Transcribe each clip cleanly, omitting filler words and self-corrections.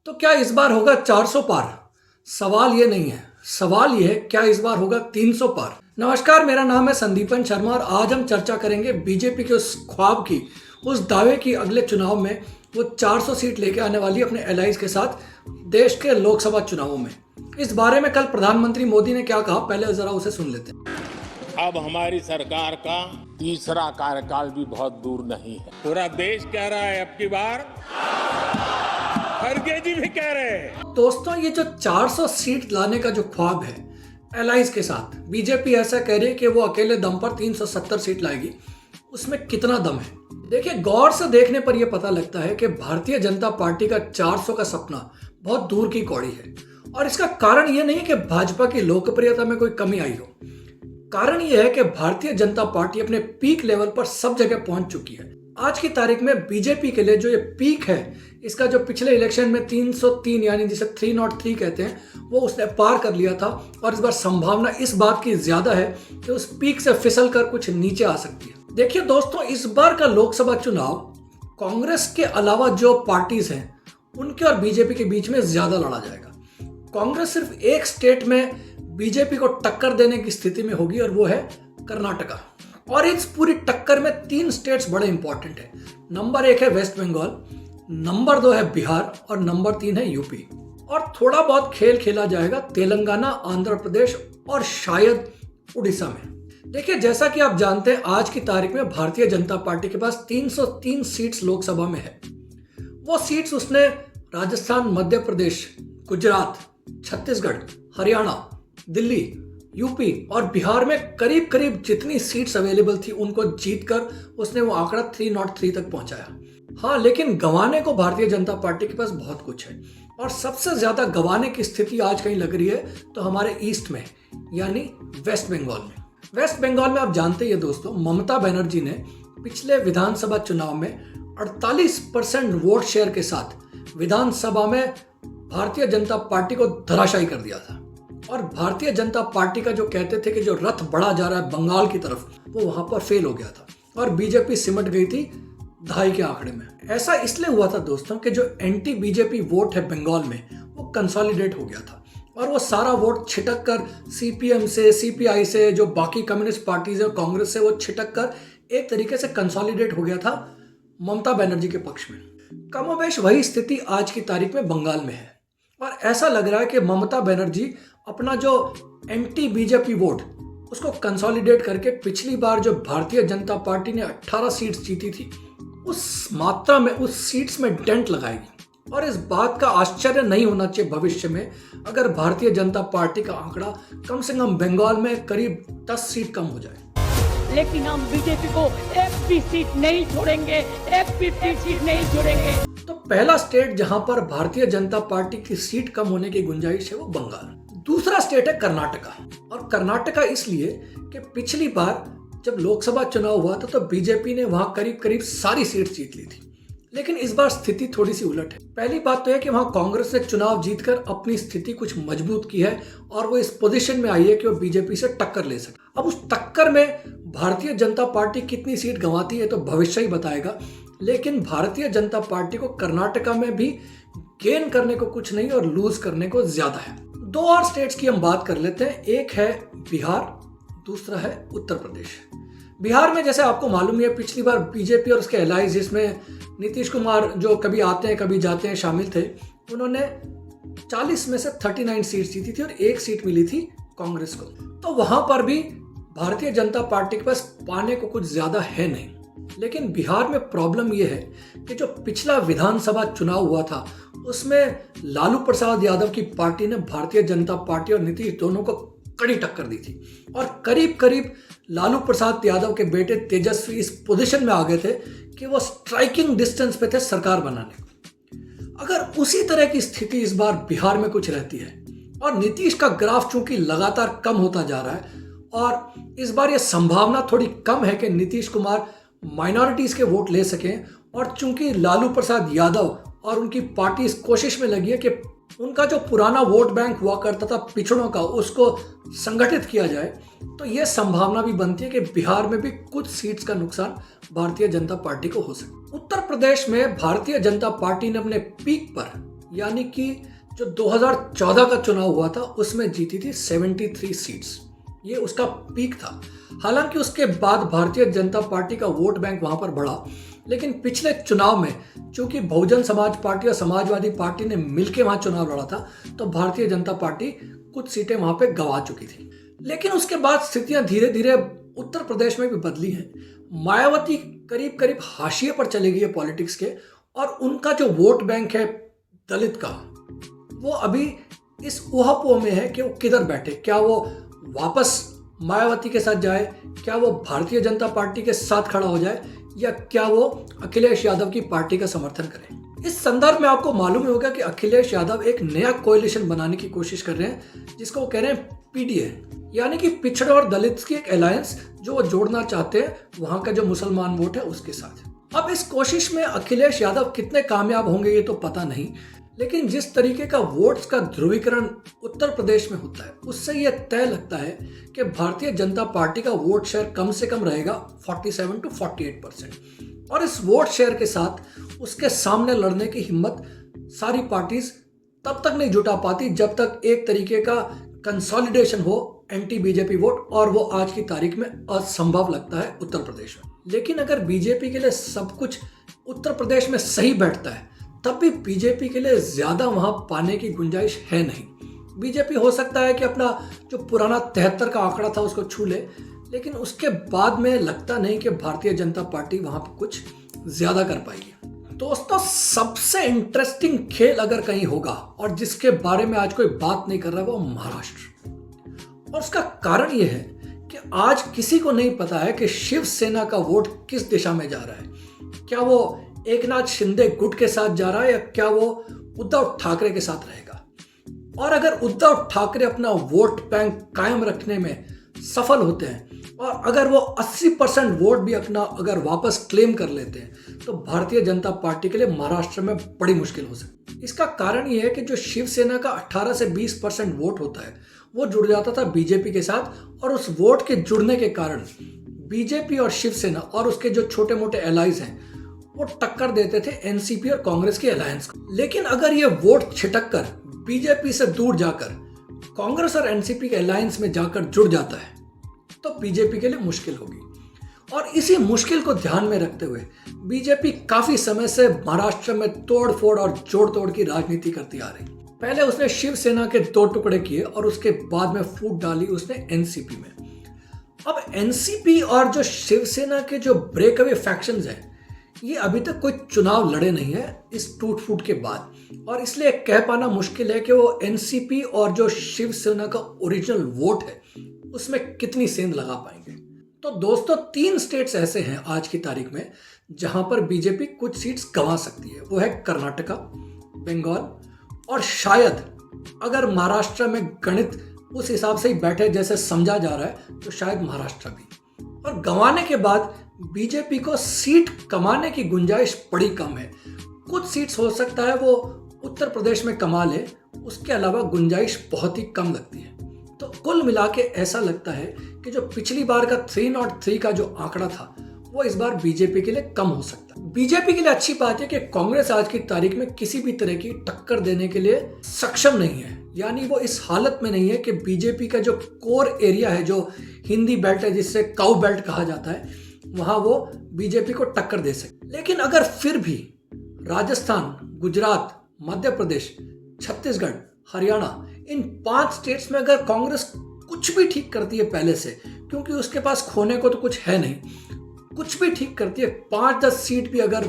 तो क्या इस बार होगा 400 पार? सवाल ये नहीं है, सवाल ये है क्या इस बार होगा 300 पार। नमस्कार, मेरा नाम है संदीपन शर्मा और आज हम चर्चा करेंगे बीजेपी के उस ख्वाब की, उस दावे की अगले चुनाव में वो 400 सीट लेके आने वाली अपने एलाइज के साथ देश के लोकसभा चुनावों में। इस बारे में कल प्रधानमंत्री मोदी ने क्या कहा, पहले जरा उसे सुन लेते हैं। अब हमारी सरकार का तीसरा कार्यकाल भी बहुत दूर नहीं है। पूरा देश कह रहा है अब की बार, खड़गे जी भी कह रहे हैं। दोस्तों, ये जो 400 सीट लाने का जो ख्वाब है एलाइज के साथ, बीजेपी ऐसा कह रही है कि वो अकेले दम पर 370 सीट लाएगी। उसमें कितना दम है? देखिए, गौर से देखने पर यह पता लगता है कि भारतीय जनता पार्टी का 400 का सपना बहुत दूर की कौड़ी है। और इसका कारण यह नहीं है कि भाजपा की लोकप्रियता में कोई कमी आई हो। कारण यह है कि भारतीय जनता पार्टी अपने पीक लेवल पर सब जगह पहुंच चुकी है। आज की तारीख में बीजेपी के लिए जो ये पीक है, इसका जो पिछले इलेक्शन में 303 यानी जिसे 303 कहते हैं, वो उसने पार कर लिया था। और इस बार संभावना इस बात की ज्यादा है कि उस पीक से फिसल कर कुछ नीचे आ सकती है। देखिए दोस्तों, इस बार का लोकसभा चुनाव कांग्रेस के अलावा जो पार्टीज हैं उनके और बीजेपी के बीच में ज्यादा लड़ा जाएगा। कांग्रेस सिर्फ एक स्टेट में बीजेपी को टक्कर देने की स्थिति में होगी और वो है कर्नाटका। और इस पूरी टक्कर में 3 स्टेट्स बड़े इंपॉर्टेंट है। नंबर 1 है वेस्ट बंगाल, नंबर 2 है बिहार और नंबर 3 है यूपी। और थोड़ा बहुत खेल खेला जाएगा तेलंगाना, आंध्र प्रदेश और शायद उड़ीसा में। देखिए, जैसा कि आप जानते हैं, आज की तारीख में भारतीय जनता पार्टी के पास 303 सीट्स लोकसभा में है। वो सीट्स उसने राजस्थान, मध्य प्रदेश, गुजरात, छत्तीसगढ़, हरियाणा, दिल्ली, यूपी और बिहार में करीब करीब जितनी सीट्स अवेलेबल थी उनको जीतकर उसने वो आंकड़ा 303 तक पहुंचाया। हाँ, लेकिन गंवाने को भारतीय जनता पार्टी के पास बहुत कुछ है। और सबसे ज्यादा गंवाने की स्थिति आज कहीं लग रही है तो हमारे ईस्ट में, यानी वेस्ट बंगाल में। वेस्ट बंगाल में आप जानते हैं दोस्तों, ममता बनर्जी ने पिछले विधानसभा चुनाव में 48% वोट शेयर के साथ विधानसभा में भारतीय जनता पार्टी को धराशायी कर दिया था। और भारतीय जनता पार्टी का जो कहते थे कि जो रथ बढ़ा जा रहा है बंगाल की तरफ, वो वहां पर फेल हो गया था और बीजेपी सिमट गई थी 2.5 के आंकड़े में। ऐसा इसलिए हुआ था दोस्तों कि जो एंटी बीजेपी वोट है बंगाल में, वो कंसोलिडेट हो गया था और वो सारा वोट छिटक कर सीपीएम से, सीपीआई से, जो बाकी कम्युनिस्ट पार्टीज है, कांग्रेस से, वो छिटक कर एक तरीके से कंसोलिडेट हो गया था ममता बनर्जी के पक्ष में। कमोबेश वही स्थिति आज की तारीख में बंगाल में है। और ऐसा लग रहा है कि ममता बनर्जी अपना जो एंटी बीजेपी वोट उसको कंसोलिडेट करके पिछली बार जो भारतीय जनता पार्टी ने 18 सीट्स जीती थी, उस मात्रा में, उस सीट्स में डेंट लगाएगी। और इस बात का आश्चर्य नहीं होना चाहिए भविष्य में अगर भारतीय जनता पार्टी का आंकड़ा कम से कम बंगाल में करीब 10 सीट कम हो जाए। लेकिन हम बीजेपी को एक भी सीट नहीं छोड़ेंगे, एक भी सीट नहीं छोड़ेंगे। तो पहला स्टेट जहां पर भारतीय जनता पार्टी की सीट कम होने की गुंजाइश है वो बंगाल। दूसरा स्टेट है कर्नाटका। और कर्नाटका इसलिए कि पिछली बार जब लोकसभा चुनाव हुआ था तो बीजेपी ने वहां करीब करीब सारी सीट जीत ली थी। लेकिन इस बार स्थिति थोड़ी सी उलट है। पहली बात तो है कि वहां कांग्रेस ने चुनाव जीतकर अपनी स्थिति कुछ मजबूत की है और वो इस पोजीशन में आई है कि वो बीजेपी से टक्कर ले सके। अब उस टक्कर में भारतीय जनता पार्टी कितनी सीट गंवाती है तो भविष्य ही बताएगा। लेकिन भारतीय जनता पार्टी को कर्नाटका में भी गेन करने को कुछ नहीं और लूज करने को ज्यादा है। 2 और स्टेट्स की हम बात कर लेते हैं। एक है बिहार, दूसरा है उत्तर प्रदेश। बिहार में जैसे आपको मालूम है, पिछली बार बीजेपी और उसके एलाइज जिसमें नीतीश कुमार जो कभी आते हैं कभी जाते हैं शामिल थे, उन्होंने 40 में से 39 सीट जीती थी और 1 सीट मिली थी कांग्रेस को। तो वहां पर भी भारतीय जनता पार्टी के पास पाने को कुछ ज्यादा है नहीं। लेकिन बिहार में प्रॉब्लम यह है कि जो पिछला विधानसभा चुनाव हुआ था उसमें लालू प्रसाद यादव की पार्टी ने भारतीय जनता पार्टी और नीतीश दोनों को कड़ी टक्कर दी थी। और करीब करीब लालू प्रसाद यादव के बेटे तेजस्वी इस पोजीशन में आ गए थे कि वो स्ट्राइकिंग डिस्टेंस पे थे सरकार बनाने को। अगर उसी तरह की स्थिति इस बार बिहार में कुछ रहती है और नीतीश का ग्राफ चूंकि लगातार कम होता जा रहा है और इस बार ये संभावना थोड़ी कम है कि नीतीश कुमार माइनॉरिटीज के वोट ले सकें, और चूंकि लालू प्रसाद यादव और उनकी पार्टी इस कोशिश में लगी है कि उनका जो पुराना वोट बैंक हुआ करता था पिछड़ों का, उसको संगठित किया जाए, तो यह संभावना भी बनती है कि बिहार में भी कुछ सीट्स का नुकसान भारतीय जनता पार्टी को हो सके। उत्तर प्रदेश में भारतीय जनता पार्टी ने अपने पीक पर यानी कि जो 2014 का चुनाव हुआ था उसमें जीती थी 73 सीट्स। ये उसका पीक था। हालांकि उसके बाद भारतीय जनता पार्टी का वोट बैंक वहां पर बढ़ा, लेकिन पिछले चुनाव में चूंकि बहुजन समाज पार्टी और समाजवादी पार्टी ने मिलकर वहां चुनाव लड़ा था, तो भारतीय जनता पार्टी कुछ सीटें वहां पे गंवा चुकी थी। लेकिन उसके बाद स्थितियां धीरे धीरे उत्तर प्रदेश में भी बदली हैं। मायावती करीब करीब हाशिए पर चली गई है पॉलिटिक्स के, और उनका जो वोट बैंक है दलित का, वो अभी इस ऊहापोह में है कि वो किधर बैठे। क्या वो वापस मायावती के साथ जाए, क्या वो भारतीय जनता पार्टी के साथ खड़ा हो जाए, या क्या वो अखिलेश यादव की पार्टी का समर्थन करे। इस संदर्भ में आपको मालूम ही होगा कि अखिलेश यादव एक नया कोएलिशन बनाने की कोशिश कर रहे हैं, जिसको वो कह रहे हैं पीडीए, यानी कि पिछड़े और दलित की एक अलायंस जो वो जोड़ना चाहते हैं वहां का जो मुसलमान वोट है उसके साथ। अब इस कोशिश में अखिलेश यादव कितने कामयाब होंगे ये तो पता नहीं, लेकिन जिस तरीके का वोट्स का ध्रुवीकरण उत्तर प्रदेश में होता है उससे यह तय लगता है कि भारतीय जनता पार्टी का वोट शेयर कम से कम रहेगा 47 to 48%। और इस वोट शेयर के साथ उसके सामने लड़ने की हिम्मत सारी पार्टीज तब तक नहीं जुटा पाती जब तक एक तरीके का कंसोलिडेशन हो एंटी बीजेपी वोट, और वो आज की तारीख में असंभव लगता है उत्तर प्रदेश में। लेकिन अगर बीजेपी के लिए सब कुछ उत्तर प्रदेश में सही बैठता है तब भी बीजेपी के लिए ज्यादा वहां पाने की गुंजाइश है नहीं। बीजेपी हो सकता है कि अपना जो पुराना 73 का आंकड़ा था उसको छू ले, लेकिन उसके बाद में लगता नहीं कि भारतीय जनता पार्टी वहां पर कुछ ज्यादा कर पाएगी। दोस्तों, सबसे इंटरेस्टिंग खेल अगर कहीं होगा और जिसके बारे में आज कोई बात नहीं कर रहा वो महाराष्ट्र। और उसका कारण यह है कि आज किसी को नहीं पता है कि शिवसेना का वोट किस दिशा में जा रहा है। क्या वो एकनाथ शिंदे गुट के साथ जा रहा है या क्या वो उद्धव ठाकरे के साथ रहेगा। और अगर उद्धव ठाकरे अपना वोट बैंक कायम रखने में सफल होते हैं और अगर वो 80% वोट भी अपना अगर वापस क्लेम कर लेते हैं तो भारतीय जनता पार्टी के लिए महाराष्ट्र में बड़ी मुश्किल हो सकती है। इसका कारण ये है कि जो शिवसेना का 18 से 20% वोट होता है वो जुड़ जाता था बीजेपी के साथ, और उस वोट के जुड़ने के कारण बीजेपी और शिवसेना और उसके जो छोटे मोटे एलाइज हैं वो टक्कर देते थे एनसीपी और कांग्रेस के अलायंस को। लेकिन अगर ये वोट छिटक कर बीजेपी से दूर जाकर कांग्रेस और एनसीपी के अलायंस में जाकर जुड़ जाता है तो बीजेपी के लिए मुश्किल होगी। और इसी मुश्किल को ध्यान में रखते हुए बीजेपी काफी समय से महाराष्ट्र में तोड़ फोड़ और जोड़ तोड़ की राजनीति करती आ रही। पहले उसने शिवसेना के 2 टुकड़े किए और उसके बाद में फूट डाली उसने एनसीपी में। अब एनसीपी और जो शिवसेना के जो ब्रेक अवे फैक्शंस हैं ये अभी तक कोई चुनाव लड़े नहीं है इस टूट फूट के बाद, और इसलिए कह पाना मुश्किल है कि वो एनसीपी और जो शिवसेना का ओरिजिनल वोट है उसमें कितनी सेंध लगा पाएंगे। तो दोस्तों, 3 स्टेट्स ऐसे हैं आज की तारीख में जहां पर बीजेपी कुछ सीट्स गंवा सकती है। वो है कर्नाटका, बंगाल, और शायद अगर महाराष्ट्र में गणित उस हिसाब से ही बैठे जैसे समझा जा रहा है तो शायद महाराष्ट्र भी। और गंवाने के बाद बीजेपी को सीट कमाने की गुंजाइश बड़ी कम है। कुछ सीट्स हो सकता है वो उत्तर प्रदेश में कमा ले, उसके अलावा गुंजाइश बहुत ही कम लगती है। तो कुल मिला के ऐसा लगता है कि जो पिछली बार का 303 का जो आंकड़ा था वो इस बार बीजेपी के लिए कम हो सकता है। बीजेपी के लिए अच्छी बात है कि कांग्रेस आज की तारीख में किसी भी तरह की टक्कर देने के लिए सक्षम नहीं है, यानी वो इस हालत में नहीं है कि बीजेपी का जो कोर एरिया है, जो हिंदी बेल्ट है जिससे काउ बेल्ट कहा जाता है, वहां वो बीजेपी को टक्कर दे सके। लेकिन अगर फिर भी राजस्थान, गुजरात, मध्य प्रदेश, छत्तीसगढ़, हरियाणा, इन 5 स्टेट्स में अगर कांग्रेस कुछ भी ठीक करती है पहले से, क्योंकि उसके पास खोने को तो कुछ है नहीं, कुछ भी ठीक करती है, 5-10 सीट भी अगर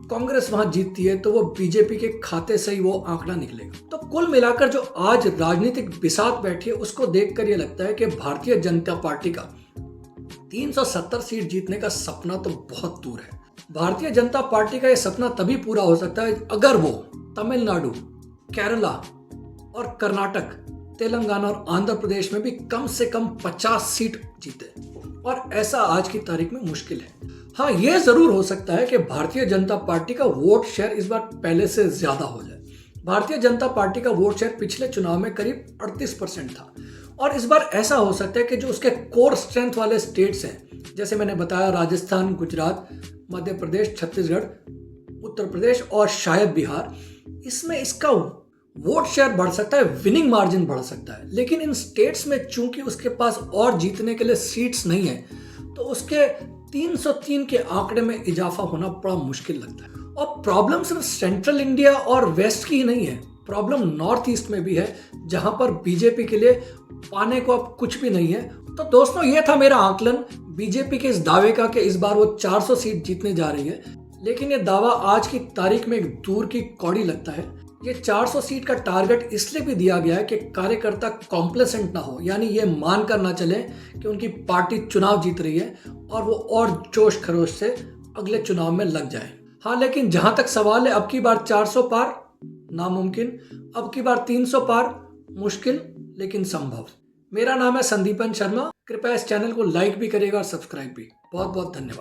कांग्रेस वहां जीतती है तो वो बीजेपी के खाते से ही वो आंकड़ा निकलेगा। तो कुल मिलाकर जो आज राजनीतिक बिसात बैठी है उसको देखकर ये लगता है कि भारतीय जनता पार्टी का 370 सीट जीतने का सपना तो बहुत दूर है। भारतीय जनता पार्टी का यह सपना तभी पूरा हो सकता है अगर वो तमिलनाडु, केरला और कर्नाटक, तेलंगाना और आंध्र प्रदेश में भी कम से कम 50 सीट जीते, और ऐसा आज की तारीख में मुश्किल है। हाँ, यह जरूर हो सकता है कि भारतीय जनता पार्टी का वोट शेयर इस बार पहले से ज्यादा हो जाए। भारतीय जनता पार्टी का वोट शेयर पिछले चुनाव में करीब 38% था, और इस बार ऐसा हो सकता है कि जो उसके कोर स्ट्रेंथ वाले स्टेट्स हैं, जैसे मैंने बताया राजस्थान, गुजरात, मध्य प्रदेश, छत्तीसगढ़, उत्तर प्रदेश और शायद बिहार, इसमें इसका वोट शेयर बढ़ सकता है, विनिंग मार्जिन बढ़ सकता है, लेकिन इन स्टेट्स में चूंकि उसके पास और जीतने के लिए सीट्स नहीं है तो उसके 303 के आंकड़े में इजाफा होना बड़ा मुश्किल लगता है। और प्रॉब्लम सिर्फ सेंट्रल इंडिया और वेस्ट की ही नहीं है, प्रॉब्लम नॉर्थ ईस्ट में भी है जहां पर बीजेपी के लिए पाने को अब कुछ भी नहीं है। तो दोस्तों, ये था मेरा आकलन बीजेपी के इस दावे का कि इस बार वो 400 सीट जीतने जा रही है, लेकिन ये दावा आज की तारीख में एक दूर की कौड़ी लगता है। ये 400 सीट का टारगेट इसलिए भी दिया गया है कि कार्यकर्ता कॉम्प्लेसेंट ना हो, यानी ये मानकर ना चले कि उनकी पार्टी चुनाव जीत रही है और वो और जोश खरोश से अगले चुनाव में लग जाए। हाँ, लेकिन जहां तक सवाल है, अब की बार 400 पार नामुमकिन, अब की बार 300 पार मुश्किल लेकिन संभव। मेरा नाम है संदीपन शर्मा। कृपया इस चैनल को लाइक भी करिएगा और सब्सक्राइब भी। बहुत बहुत धन्यवाद।